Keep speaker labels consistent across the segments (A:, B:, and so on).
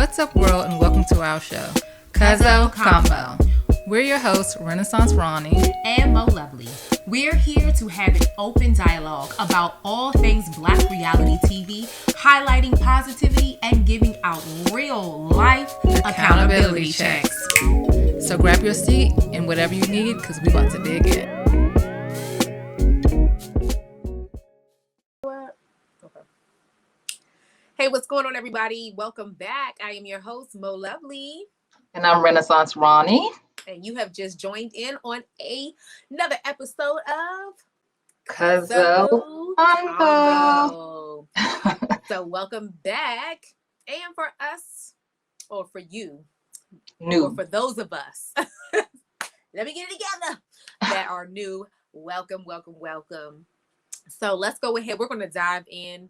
A: What's up, world, and welcome to our show, Cuzzo Convo. We're your hosts, Renaissance Ronnie
B: and Mo Lovely. We're here to have an open dialogue about all things Black reality TV, highlighting positivity and giving out real life accountability checks.
A: So grab your seat and whatever you need, because we about to dig in.
B: Hey, what's going on, everybody? Welcome back. I am your host, Mo Lovely.
C: And I'm Renaissance Ronnie.
B: And you have just joined in on another episode of
C: Cuzzo
B: Convo. So welcome back. And for us, or for you,
C: new,
B: or for those of us, let me get it together, that are new, welcome. So let's go ahead. We're going to dive in.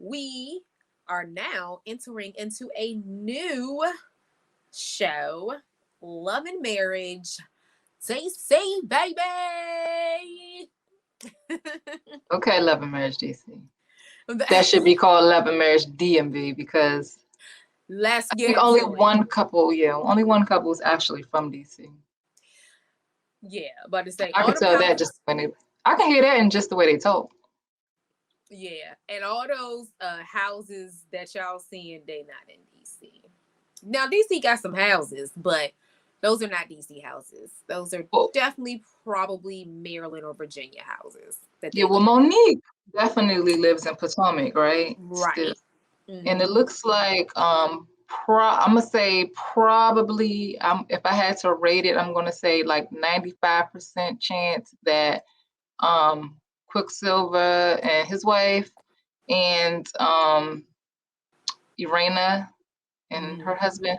B: We are now entering into a new show, Love and Marriage, DC, baby.
C: Okay, Love and Marriage DC. That should be called Love and Marriage DMV because
B: I
C: think only one couple is actually from DC.
B: Yeah, but to say
C: I can tell that just when I can hear that in just the way they talk.
B: Yeah, and all those houses that y'all seeing, they not in DC. Now DC got some houses, but those are not DC houses. Those are definitely probably Maryland or Virginia houses.
C: Monique definitely lives in Potomac, right?
B: Right.
C: Mm-hmm. And it looks like I'm gonna say probably if I had to rate it, I'm gonna say like 95% chance that Quicksilver and his wife and Irena and her husband,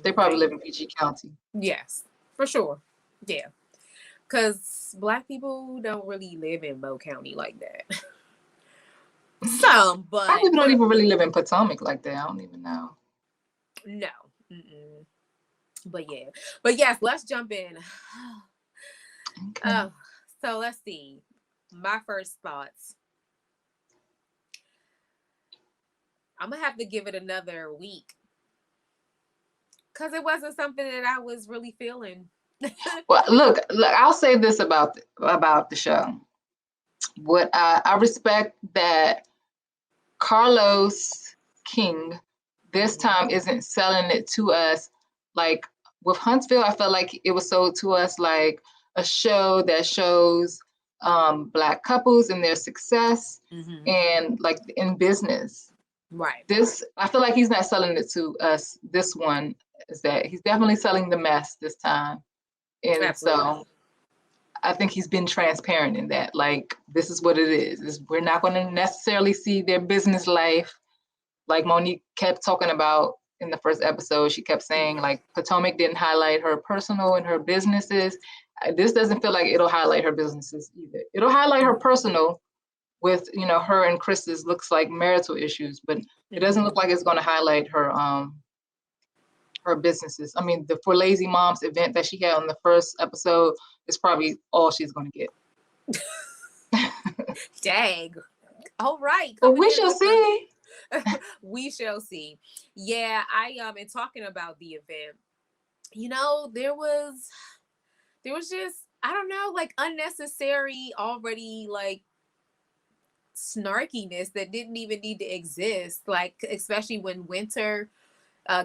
C: they probably live in PG County.
B: Yes, for sure. Yeah, because Black people don't really live in Mo County like that. Some, but
C: Black people don't even really live in Potomac like that. I don't even know.
B: No. But yes, let's jump in.
C: Okay.
B: So let's see. My first thoughts. I'm gonna have to give it another week because it wasn't something that I was really feeling.
C: Well, look, I'll say this about the show. What I respect that Carlos King this time isn't selling it to us like with Huntsville. I felt like it was sold to us like a show that shows Black couples and their success and like in business.
B: Right.
C: I feel like he's not selling it to us. This one is that he's definitely selling the mess this time. And absolutely. So I think he's been transparent in that. Like, this is what it is. We're not going to necessarily see their business life. Like Monique kept talking about in the first episode, she kept saying like Potomac didn't highlight her personal and her businesses. This doesn't feel like it'll highlight her businesses either. It'll highlight her personal with, her and Chris's looks like marital issues, but it doesn't look like it's going to highlight her businesses. I mean, the For Lazy Moms event that she had on the first episode is probably all she's going to get.
B: Dang. All right.
C: Well, we shall see.
B: We shall see. Yeah, I in talking about the event, there was just, I don't know, like unnecessary already like snarkiness that didn't even need to exist, like especially when Winter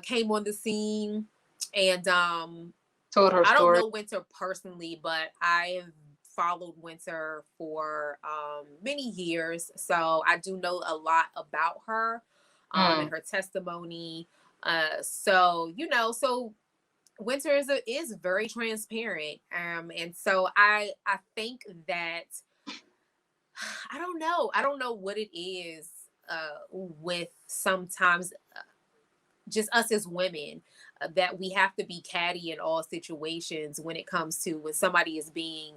B: came on the scene and
C: told her story.
B: I don't know Winter personally, but I've followed Winter for many years, so I do know a lot about her and her testimony. So Winter is very transparent, and so I think that I don't know what it is with sometimes just us as women that we have to be catty in all situations when it comes to when somebody is being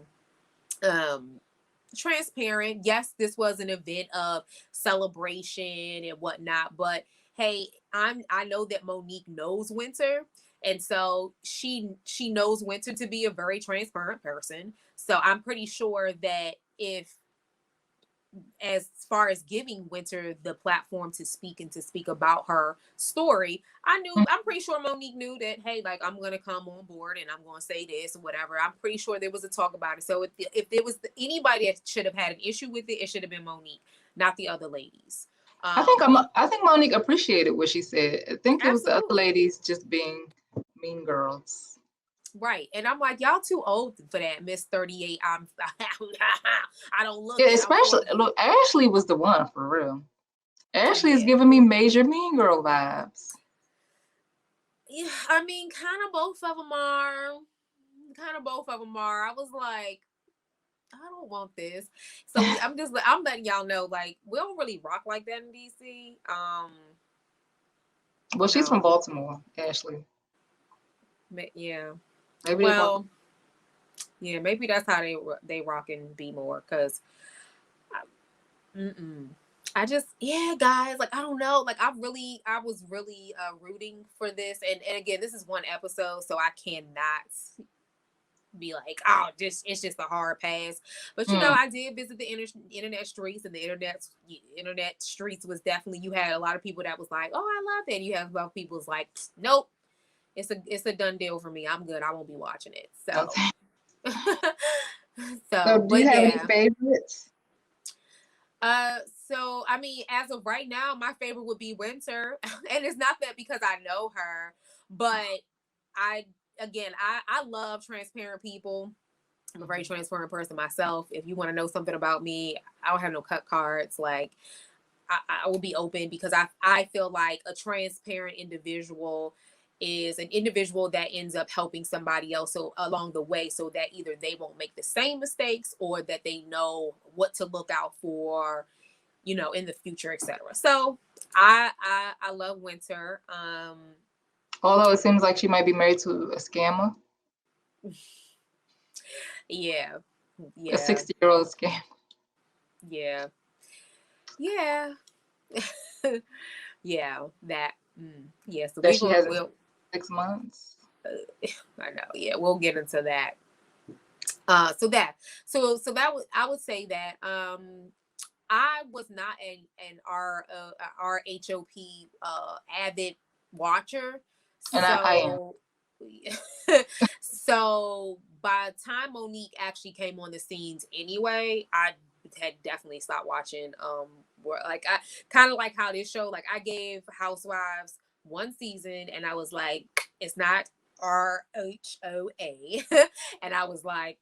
B: transparent. Yes, this was an event of celebration and whatnot, but hey, I know that Monique knows Winter, and so she knows Winter to be a very transparent person. So I'm pretty sure that if as far as giving Winter the platform to speak and to speak about her story, I'm pretty sure Monique knew that, hey, like, I'm going to come on board and I'm going to say this or whatever. I'm pretty sure there was a talk about it. So if there was anybody that should have had an issue with it, it should have been Monique, not the other ladies.
C: I think Monique appreciated what she said. I think it was the other
B: Absolutely.
C: ladies just being mean girls.
B: Right. And I'm like, y'all too old for that, Miss 38. I don't look
C: Yeah,
B: it.
C: especially look, Ashley was the one for real. Ashley is
B: Yeah.
C: giving me major mean girl vibes.
B: Yeah, I mean, kind of both of them are. Kind of both of them are. I was like, I don't want this. So I'm letting y'all know, like, we don't really rock like that in DC.
C: Well, she's from
B: No.
C: Baltimore, Ashley.
B: Yeah.
C: Maybe they
B: Well, yeah, maybe that's how they rock and be more, because I just, yeah, guys, like, I don't know, like, I was really rooting for this, and again, this is one episode, so I cannot be like, oh, it's just a hard pass. But I did visit the internet streets, and the internet streets was definitely, you had a lot of people that was like, oh, I love that, and you have about people was like, nope, it's a done deal for me, I'm good, I won't be watching it. So
C: okay.
B: so,
C: Do you
B: but
C: have
B: yeah.
C: any favorites?
B: So I mean, as of right now, my favorite would be Winter, and it's not that because I know her, but I I love transparent people. I'm a very transparent person myself. If you want to know something about me, I don't have no cut cards. Like, I will be open, because I feel like a transparent individual is an individual that ends up helping somebody else so along the way, so that either they won't make the same mistakes, or that they know what to look out for, in the future, etc. So I love Winter.
C: Although it seems like she might be married to a scammer.
B: Yeah.
C: A 60-year-old scammer.
B: Yeah. Yeah. Yeah. That. Yeah. So
C: That she has 6 months.
B: I know. Yeah, we'll get into that. So that I would say that I was not an RHOP avid watcher.
C: And I am.
B: So so by the time Monique actually came on the scenes anyway, I had definitely stopped watching. Like, I kind of like how this show, like, I gave Housewives one season and I was like, it's not RHOA. And I was like,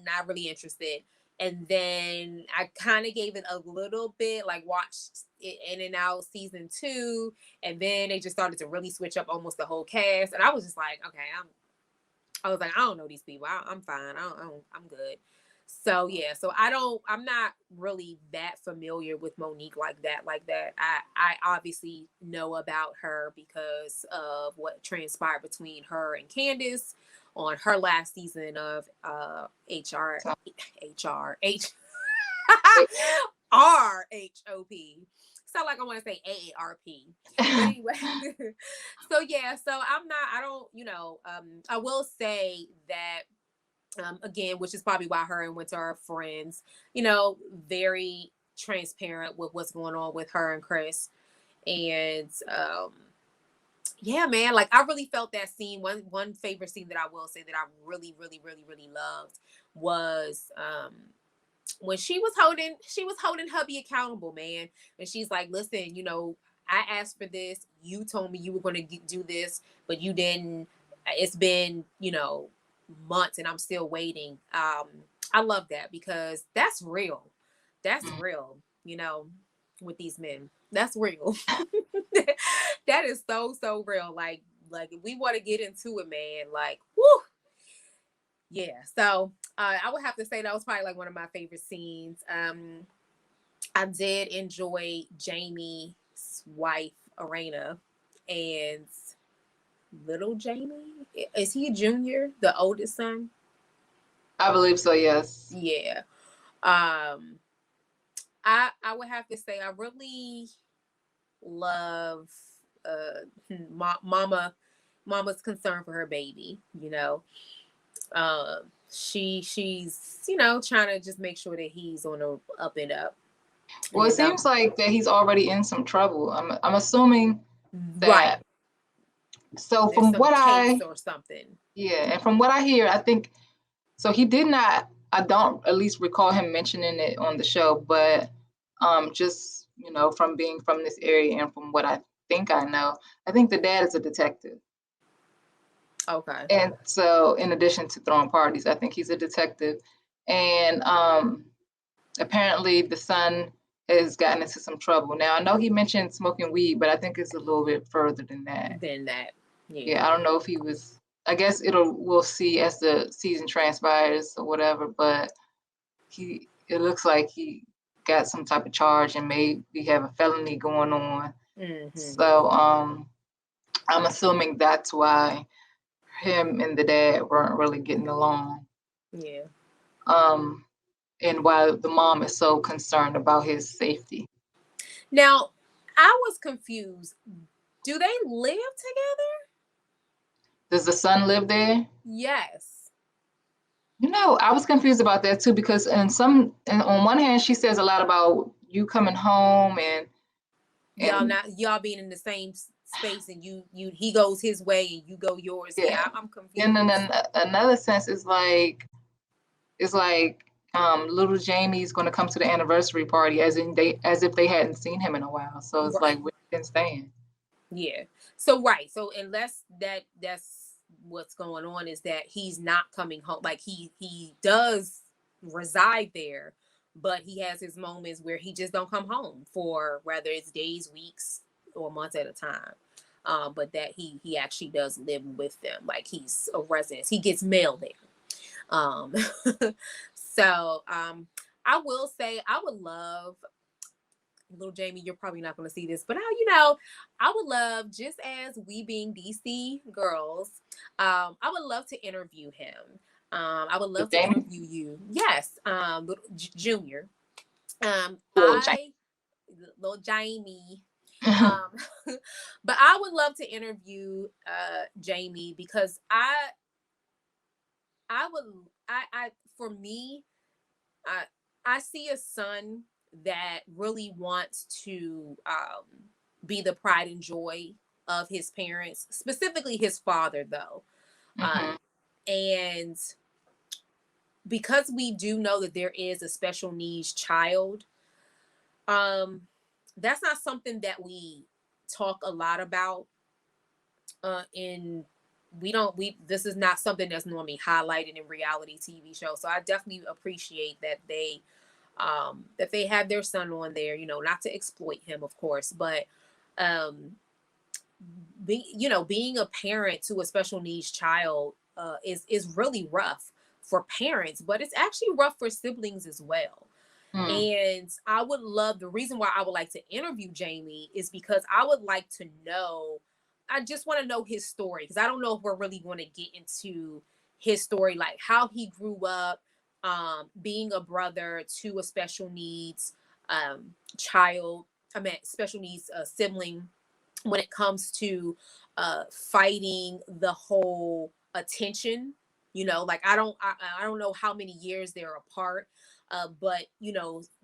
B: not really interested. And then I kind of gave it a little bit, like, watched it in and out season 2, and then they just started to really switch up almost the whole cast, and I was just like, okay, I was like, I don't know these people, I'm fine, I'm good. So yeah, so I'm not really that familiar with Monique like that. I obviously know about her because of what transpired between her and Candace on her last season of RHOP. Sound like I want to say AARP. But anyway, so yeah, so I don't, I will say that, again, which is probably why her and Winter are friends, very transparent with what's going on with her and Chris. And yeah, man, like, I really felt that scene. One favorite scene that I will say that I really, really, really, really loved was when she was holding hubby accountable, man. And she's like, listen, I asked for this. You told me you were going to do this, but you didn't. It's been, months and I'm still waiting. I love that, because that's real. That's real, with these men. That's real. That is so real. Like if we want to get into it, man, like, whoo. Yeah. So I would have to say that was probably like one of my favorite scenes. I did enjoy Jamie's wife, Arena, and little Jamie. Is he a junior, the oldest son?
C: I believe so, yes.
B: Yeah. I would have to say I really love mama's concern for her baby. She's trying to just make sure that he's on a up and up.
C: Well, it seems like that he's already in some trouble. I'm assuming that.
B: Right.
C: So
B: There's
C: from
B: some
C: what
B: case or something.
C: Yeah, and from what I hear, I think so. He did not. I don't at least recall him mentioning it on the show, but just from being from this area and from what I think I know, I think the dad is a detective.
B: Okay.
C: And so, in addition to throwing parties, I think he's a detective, and apparently the son has gotten into some trouble. Now, I know he mentioned smoking weed, but I think it's a little bit further than that. Yeah, I don't know if he was. I guess we'll see as the season transpires or whatever. But it looks like he got some type of charge and maybe have a felony going on.
B: Mm-hmm.
C: So I'm assuming that's why him and the dad weren't really getting along.
B: Yeah.
C: And why the mom is so concerned about his safety.
B: Now, I was confused. Do they live together?
C: Does the son live there?
B: Yes.
C: I was confused about that too, because on one hand she says a lot about you coming home and
B: y'all being in the same space, and he goes his way and you go yours. Yeah, I'm confused.
C: And then another sense is like little Jamie's going to come to the anniversary party as if they hadn't seen him in a while. So it's like where you can stand.
B: Yeah. So right. So unless that's what's going on, is that he's not coming home. Like he does reside there, but he has his moments where he just don't come home for whether it's days, weeks, or months at a time. But that he actually does live with them. Like he's a resident. He gets mail there. So I will say I would love, little Jamie, you're probably not going to see this, but I would love, just as we being DC girls, I would love to interview him. I would love to interview you. Yes, Junior. Little Jamie. But I would love to interview Jamie, because for me, I see a son that really wants to be the pride and joy of his parents, specifically his father, though. And because we do know that there is a special needs child, that's not something that we talk a lot about this is not something that's normally highlighted in reality TV shows. So I definitely appreciate that they have their son on there, not to exploit him, of course, but being a parent to a special needs child is really rough for parents, but it's actually rough for siblings as well. And I would love, the reason why I would like to interview Jamie is because I would like to know, I just want to know his story, because I don't know if we're really going to get into his story, like how he grew up, being a brother to a special needs special needs sibling, when it comes to fighting the whole attention. Like I don't know how many years they're apart, but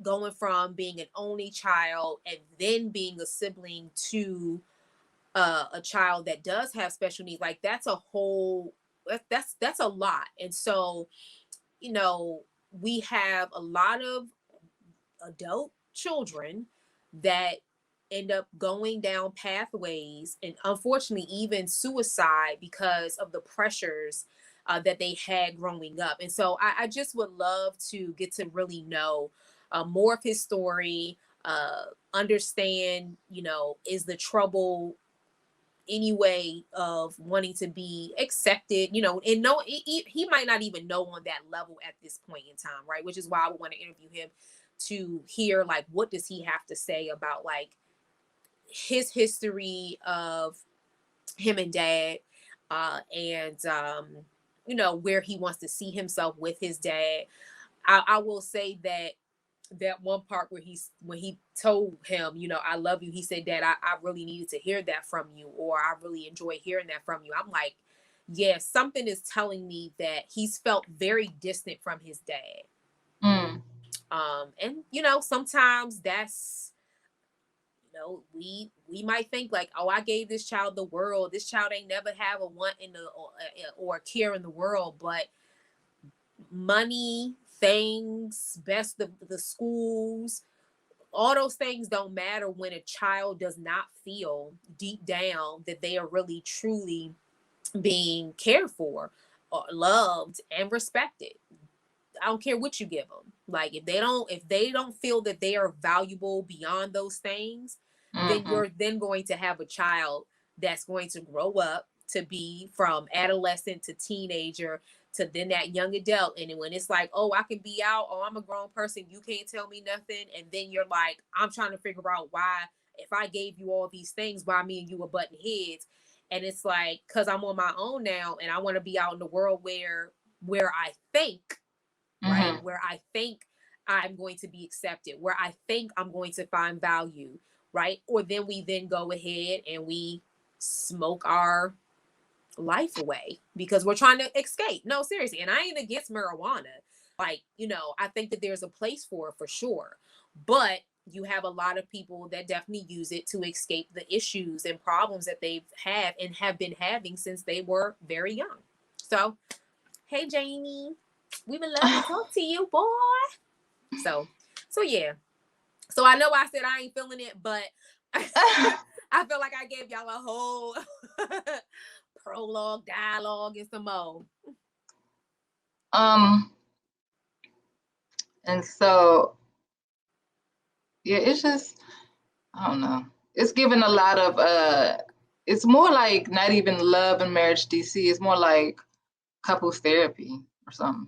B: going from being an only child and then being a sibling to a child that does have special needs, like that's a whole that's a lot. And so we have a lot of adult children that end up going down pathways, and unfortunately even suicide, because of the pressures that they had growing up. And so I just would love to get to really know more of his story, understand, is the trouble any way of wanting to be accepted, and no, he might not even know on that level at this point in time, right? Which is why I would want to interview him to hear, like, what does he have to say about, like, his history of him and dad, and where he wants to see himself with his dad. I will say that one part where when he told him, I love you, he said, Dad, I really needed to hear that from you, or I really enjoy hearing that from you. I'm like, yeah, something is telling me that he's felt very distant from his dad. And you know, sometimes that's, you know, we might think like, oh, I gave this child the world. This child ain't never have a want in the or a care in the world, but money, things, best of the schools, all those things don't matter when a child does not feel deep down that they are really truly being cared for or loved and respected. I don't care what you give them. Like if they don't feel that they are valuable beyond those things, then
C: Mm-hmm.
B: you're then going to have a child that's going to grow up to be from adolescent to teenager to then that young adult. And when it's like, oh, I can be out, oh, I'm a grown person, you can't tell me nothing. And then you're like, I'm trying to figure out why, if I gave you all these things, why me and you were butting heads. And it's like, because I'm on my own now and I want to be out in the world where I think, right?
C: Mm-hmm.
B: Where I think I'm going to be accepted, where I think I'm going to find value, right? Or then we then go ahead and we smoke our life away because we're trying to escape. No, seriously. And I ain't against marijuana. Like, you know, I think that there's a place for it for sure. But you have a lot of people that definitely use it to escape the issues and problems that they've had and have been having since they were very young. So, hey, Jamie, we would love to talk to you, boy. So yeah. So I know I said I ain't feeling it, but I feel like I gave y'all a whole prologue, dialogue, and some more.
C: And so yeah, it's just, I don't know. It's given a lot of it's more like not even love and marriage DC. It's more like couples therapy or something.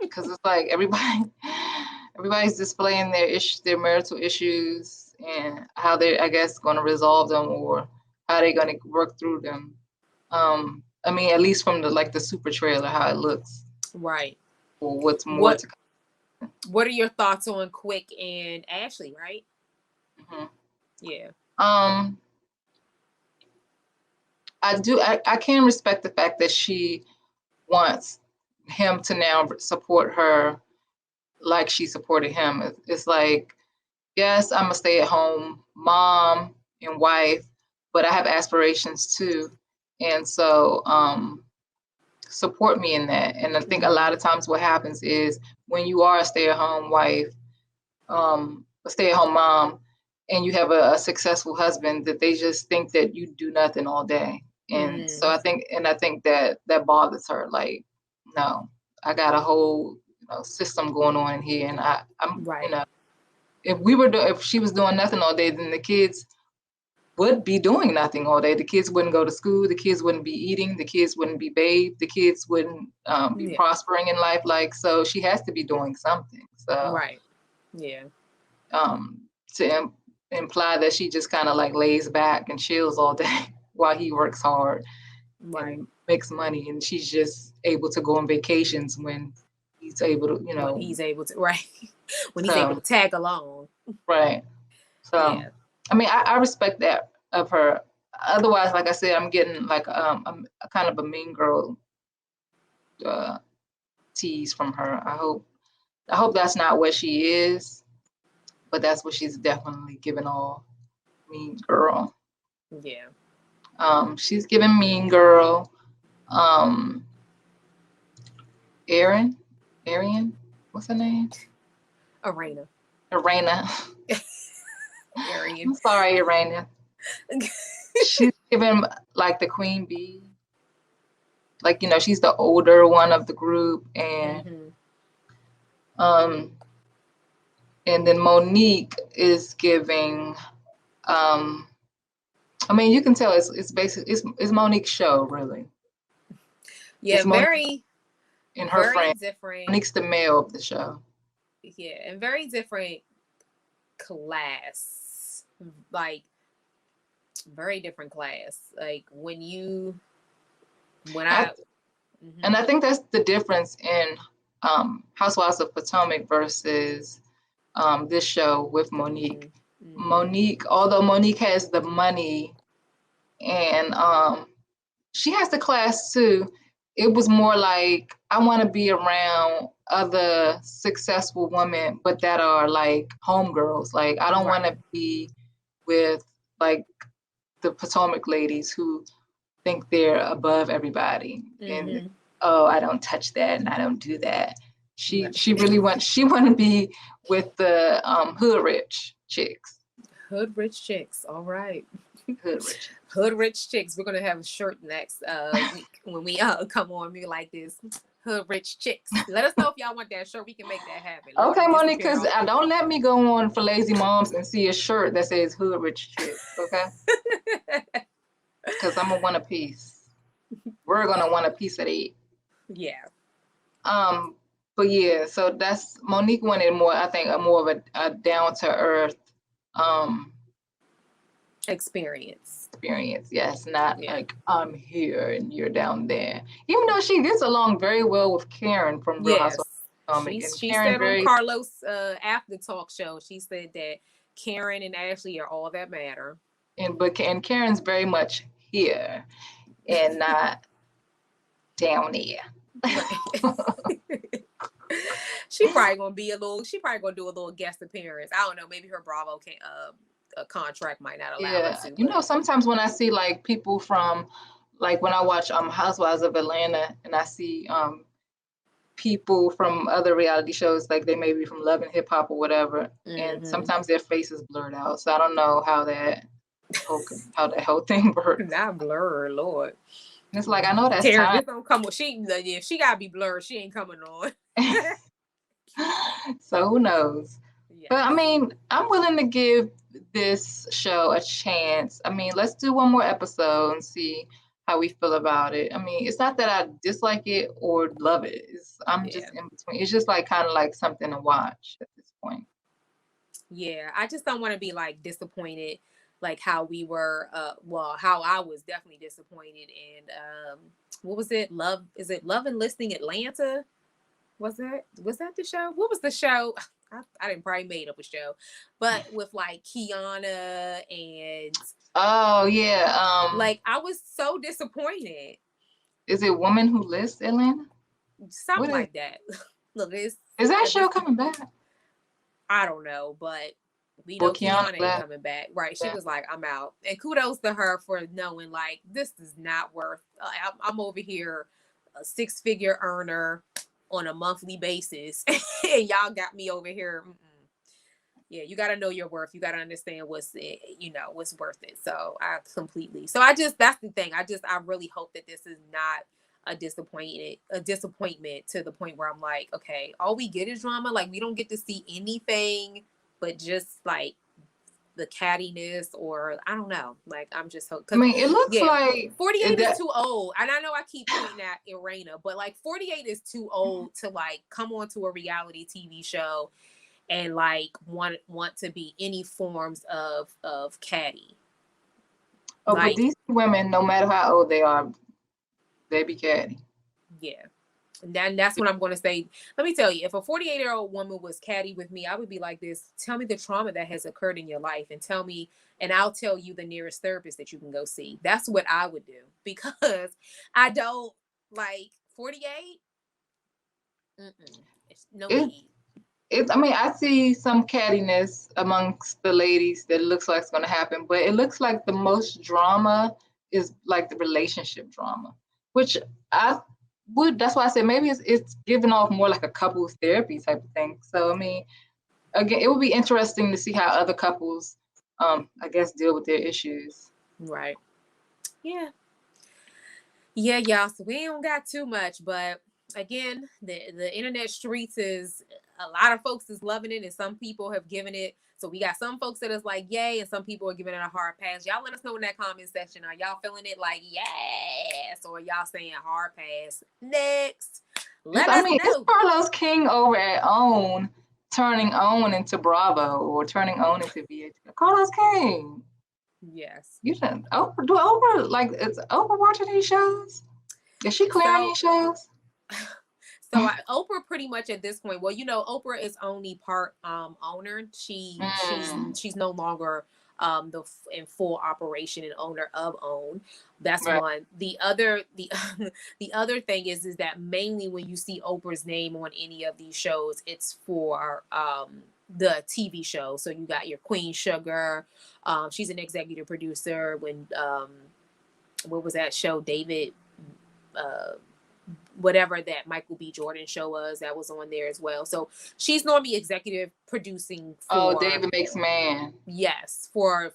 C: Because it's like everybody's displaying their marital issues and how they're, I guess, going to resolve them or how they're going to work through them. I mean, at least from the super trailer, how it looks.
B: Right.
C: Or what's more to come.
B: What are your thoughts on Quick and Ashley, right?
C: Mm-hmm.
B: Yeah.
C: I can respect the fact that she wants him to now support her like she supported him. It's like, yes, I'm a stay-at-home mom and wife, but I have aspirations too. And so support me in that. And I think a lot of times what happens is when you are a stay-at-home wife, a stay-at-home mom, and you have a successful husband, that they just think that you do nothing all day. And so I think that bothers her. Like, no, I got a whole system going on in here, and I'm
B: right.
C: If she was doing nothing all day, then the kids would be doing nothing all day. The kids wouldn't go to school. The kids wouldn't be eating. The kids wouldn't be bathed. The kids wouldn't be prospering in life. Like, so she has to be doing something. So
B: right. Yeah.
C: To imply that she just kind of like lays back and chills all day while he works hard and makes money, and she's just able to go on vacations when he's able to,
B: when he's able to, right. When he's able to tag along.
C: Right. So, yeah. I mean, I respect that of her. Otherwise, like I said, I'm getting like a kind of a mean girl tease from her. I hope that's not what she is, but that's what she's definitely giving all. Mean girl.
B: Yeah.
C: She's giving mean girl. Arian, what's her name?
B: Arena.
C: Arian. I'm sorry, Arian. She's giving like the queen bee. Like, she's the older one of the group, and and then Monique is giving I mean, you can tell it's basically it's Monique's show, really.
B: Yeah, very
C: and her friend
B: different.
C: Monique's the male of the show.
B: Yeah, and very different class. Like very different class. Like and
C: I think that's the difference in Housewives of Potomac versus this show with Monique. Monique, although Monique has the money and she has the class too, it was more like I want to be around other successful women, but that are like homegirls. Like I don't want to be with like the Potomac ladies who think they're above everybody. And I don't touch that and I don't do that. She really she want to be with the hood rich chicks.
B: Hood rich chicks. All right.
C: Hood
B: rich chicks. We're gonna have a shirt next week when we come on. We like this. Hood rich chicks. Let us know if y'all want that shirt. We can make that happen.
C: Okay, Monique, because don't let me go on for Lazy Moms and see a shirt that says hood rich chicks. Okay. Because I'm gonna want a piece. We're gonna want a piece of it.
B: Yeah.
C: But yeah, so that's Monique wanted more. I think more of a down to earth
B: experience.
C: Yes, not like I'm here and you're down there. Even though she gets along very well with Karen from Real Housewives.
B: She said on Carlos after talk show, she said that Karen and Ashley are all that matter.
C: And Karen's very much here and not down there.
B: She probably gonna do a little guest appearance. I don't know, maybe her Bravo contract might not allow her to.
C: You know, sometimes when I see like people from like when I watch Housewives of Atlanta and I see people from other reality shows, like they may be from Love and Hip Hop or whatever, and sometimes their face is blurred out. So I don't know how that whole thing works.
B: Not blur, Lord.
C: And it's like I know that's
B: Karen, just don't come with if she gotta be blurred, she ain't coming on.
C: So who knows? Yeah. But I mean, I'm willing to give this show a chance. I mean, let's do one more episode and see how we feel about it. I mean, it's not that I dislike it or love it. I'm just in between. It's just like kind of like something to watch at this point.
B: Yeah, I just don't want to be like disappointed, like how we were. How I was definitely disappointed. And what was it? Is it Love and Listening Atlanta? Was that the show? What was the show? I didn't probably made up a show, but with like Kiana and like I was so disappointed.
C: Is it Woman Who Lists Atlanta?
B: Something like that. Look, is
C: that show coming back?
B: I don't know, but we know Kiana ain't coming back. Right? She was like, "I'm out," and kudos to her for knowing like this is not worth. I'm over here, a 6-figure earner on a monthly basis, and y'all got me over here. Yeah, you got to know your worth. You got to understand what's worth it. So that's the thing. I really hope that this is not a disappointment to the point where I'm like, okay, all we get is drama. Like we don't get to see anything but just like the cattiness, or I don't know. Like I'm just hoping.
C: I mean, it looks like
B: 48 is too old, and I know I keep pointing at Irena, but like 48 is too old to like come onto a reality TV show and like want to be any forms of catty.
C: Oh, like, but these women, no matter how old they are, they be catty.
B: Yeah. And that's what I'm going to say. Let me tell you, if a 48-year-old woman was catty with me, I would be like this. Tell me the trauma that has occurred in your life and I'll tell you the nearest therapist that you can go see. That's what I would do, because I don't like 48. No need.
C: I mean, I see some cattiness amongst the ladies that looks like it's going to happen, but it looks like the most drama is like the relationship drama, which that's why I said maybe it's giving off more like a couples therapy type of thing. So, I mean, again, it would be interesting to see how other couples, I guess, deal with their issues.
B: Right. Yeah. Yeah, y'all. So we don't got too much, but again, the internet streets is a lot of folks is loving it, and some people have given it. So we got some folks that is like, yay, and some people are giving it a hard pass. Y'all let us know in that comment section. Are y'all feeling it like, yes, or y'all saying hard pass? Next. Let us know.
C: It's Carlos King over at OWN turning OWN into Bravo or turning OWN into VH. Carlos King.
B: Yes.
C: You should. Do Oprah, like, is Oprah watching these shows? Is she clearing these shows?
B: So Oprah pretty much at this point, well, Oprah is only part owner. She's no longer in full operation and owner of OWN. That's
C: Right.
B: one. The other thing is that mainly when you see Oprah's name on any of these shows, it's for the TV show. So you got your Queen Sugar. She's an executive producer when what was that show? David whatever that Michael B. Jordan show was, that was on there as well. So she's normally executive producing for
C: David Makes Man.
B: Yes, for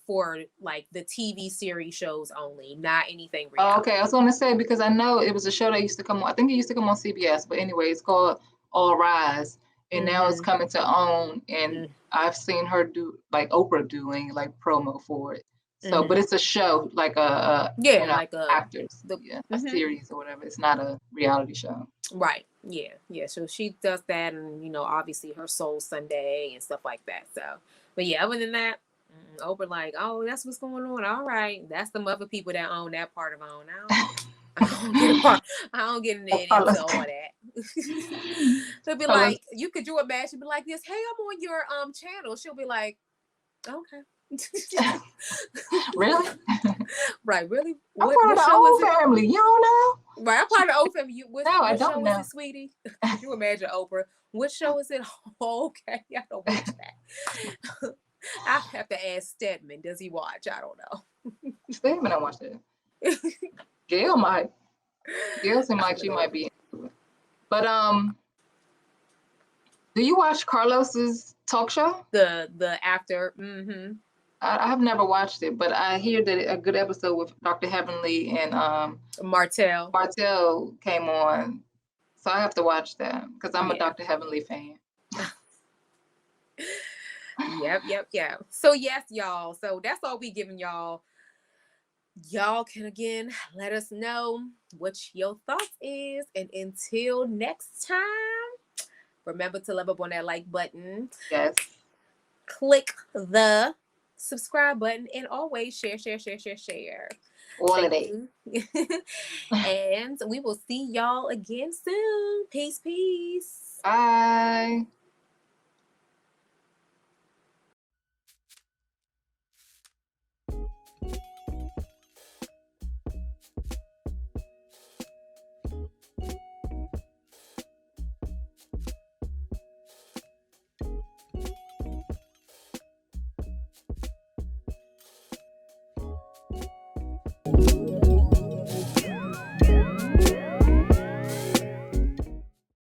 B: like the TV series shows only, not anything
C: Oh,
B: reality.
C: okay. I was gonna say, because I know it was a show that used to come on, I think it used to come on CBS, but anyway, it's called All Rise. And now it's coming to OWN, and I've seen her do like Oprah doing like promo for it. So, but it's a show, like a
B: like
C: actors, a series or whatever. It's not a reality show.
B: Right. Yeah. So she does that, and obviously her Soul Sunday and stuff like that. So, but yeah, other than that, Oprah like, oh, that's what's going on. All right, that's the other people that own that part of OWN. I don't get into all that. They'll be like, you could do a match and be like this. Hey, I'm on your channel. She'll be like, okay.
C: Really?
B: Right, really?
C: I'm part of the OWN family. You don't know?
B: Right, I'm part of the OWN family. What
C: I don't
B: show
C: know.
B: is it, sweetie? Could you imagine Oprah? What show is it? Oh, okay, I don't watch that. I have to ask Stedman. Does he watch? I don't know.
C: Stedman don't watch that. Gail might. Gail seems like she might be into it. But do you watch Carlos's talk show?
B: The actor.
C: I have never watched it, but I hear that a good episode with Dr. Heavenly and
B: Martell
C: came on, so I have to watch that because I'm a Dr. Heavenly fan.
B: Yep. So yes, y'all. So that's all we giving y'all. Y'all can again let us know what your thoughts is, and until next time, remember to level up on that like button.
C: Yes.
B: Click the subscribe button, and always share.
C: All of it.
B: And we will see y'all again soon. Peace.
C: Bye.